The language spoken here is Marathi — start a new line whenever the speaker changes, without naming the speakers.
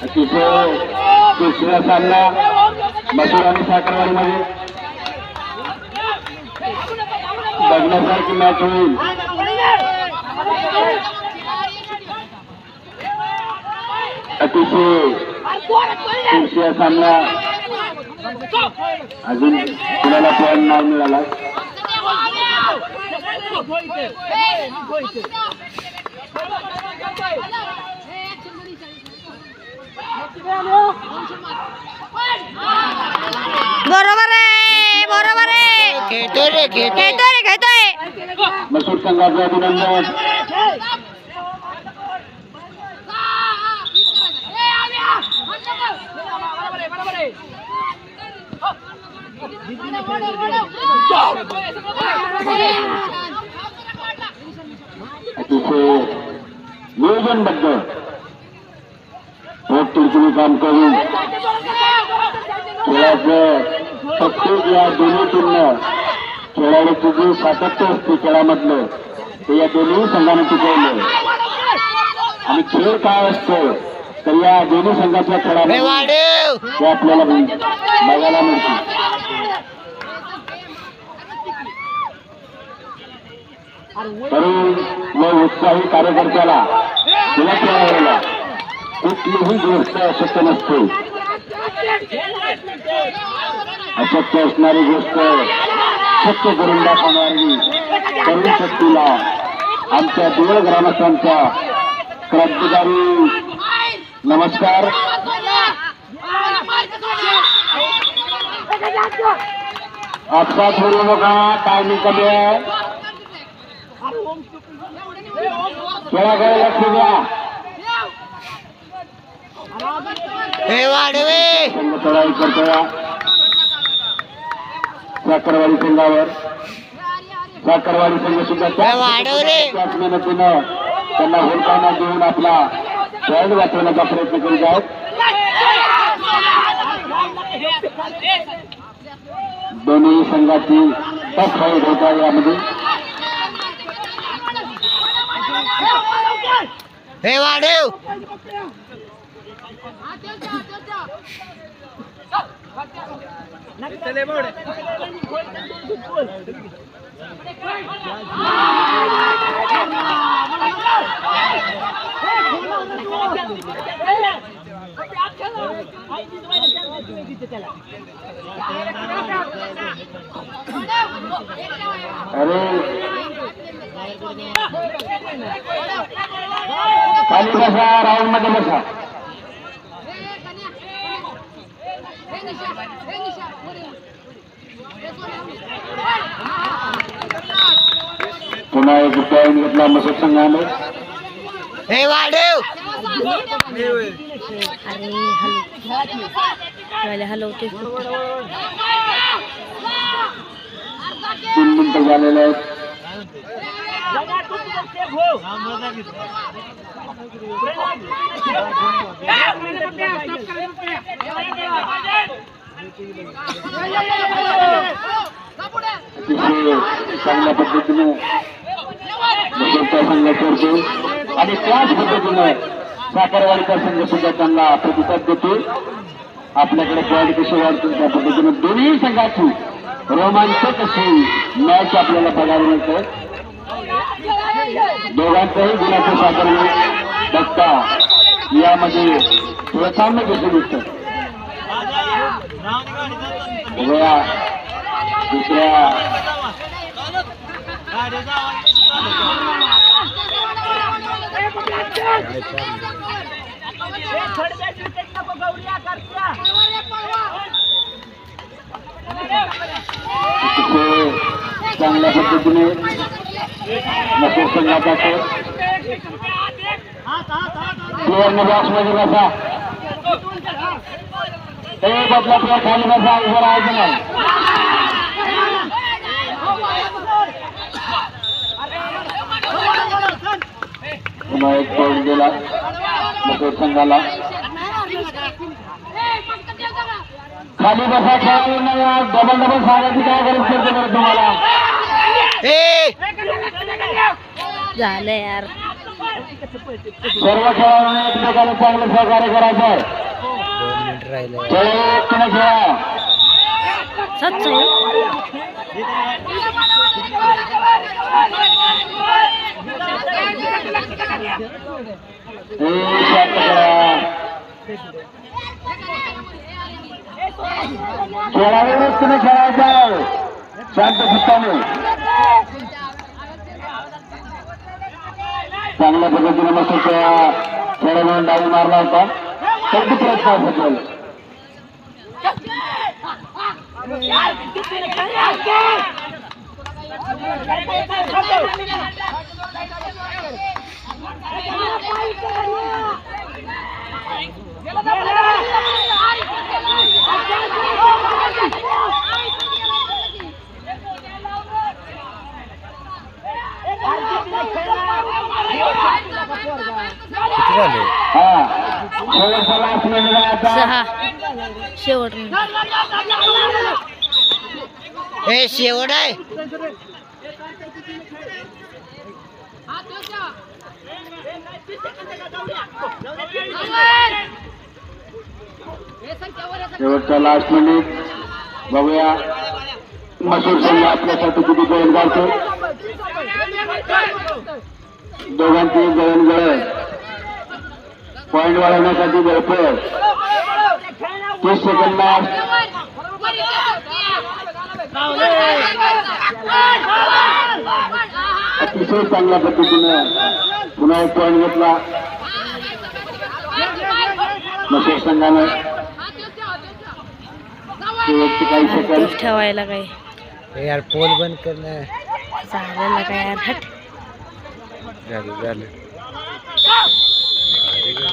अतिशय दुसरा सामना मसूर आणि साखरवाडीमध्ये बघण्यासारखी मॅच होईल. अतिशय दुसरा सामना अजून कुणाला पॉईंट नाही मिळाला.
बरोबर आहे, बरोबर आहे. खेळतोय
मसूर संघाचं अभिनंदन. अतिशय नियोजनबद्ध तुम्ही काम करून खेळाचं प्रत्येक या दोन्ही टीमनं खेळाडूची जे सातत्य असते खेळामधलं ते या दोन्ही संघाने टिकवलं. आणि खेळ काय असतो तर या दोन्ही संघाच्या खेळामध्ये ते आपल्याला बघायला मिळते. तरुण व उत्साही कार्यकर्त्याला तिला खेळायला कुठलीही गोष्ट अशक्य नसते. अशक्य असणारी गोष्ट शक्य करून दाखवणारी तरुण शक्तीला आमच्या देवळ ग्रामस्थांचा क्रांतिकारी नमस्कार. अपघात होऊ नका, टायमिंग कमी आहे. खेळाकडे लक्ष द्या. चढाई करतोय साखरवाडी संघावर. साखरवाडी संघ सुद्धा त्याच मेहनतीनं त्यांना हुलकावण्यात देऊन आपला पॉईंट वाचवण्याचा प्रयत्न करीत आहेत. दोन्ही संघाची टफ फाईट होत आहे यामध्ये.
हे वाढव
अरे खाली बसा, राऊंड मध्ये बसा. पुन्हा एक पॉईंट घेतला मसूर संघाने.
हे वाढव हलवते.
3 मिनिटं झालेले आहेत. चांगल्या पद्धतीने मसूरचा संघ खेळतो आणि त्याच पद्धतीने साखरवाडीचा संघ सुद्धा त्यांना प्रतिसाद देतो. आपल्याकडे पॉईंट कसे वाढतील त्या पद्धतीने दोन्ही संघाची रोमांचक अशी मॅच आपल्याला बघायला मिळते. दोघांचाही गुणाचं साखर बघता यामध्ये थोडं साम्य कसं दिसतं. दुसऱ्या चांगल्या पद्धतीने मसूर संघाचा प्लेअरने बॉक्समध्ये बसा. ते बदला प्लेअर खाली बसा, उभं राहायचं नाही. पुन्हा एक पॉईंट दिला मसूर संघाला. खाली बसा, खेळाडू नाही. डबल सांगायची काय गरज पडते बरं तुम्हाला.
झालं यार.
सर्व खेळाडूंनी एकमेकांना चांगलं सहकार्य करायचं आहे.
2 मिनिट राहिले.
खेळ एकट्याने खेळा. शांत करा. खेळाडू एकट्याने खेळायचं आहे. शांत चित्ताने. चांगल्या पद्धतीने मस्त खेळाडूने डावी मारला होता. अगदी प्रयत्न असेल.
किती झाले?
हा शेवटचा लास्ट मिनिट आहे आता.
6 शेवट. हे शेवट आहे.
शेवटचा लास्ट मिनिट. बघूया मसूर संघ आपल्यासाठी किती गोल काढतो. दोघांची गळण पॉइंट वाढवण्यासाठी धडपड. 30 सेकंद लास्ट. अतिशय चांगल्या पद्धतीनं पुन्हा एक पॉइंट घेतला मसूर संघानं. शेवटचे काही सेकंद
ठेवायला काय यार, पोल बंद करणं झालं काय यार. हट झालं.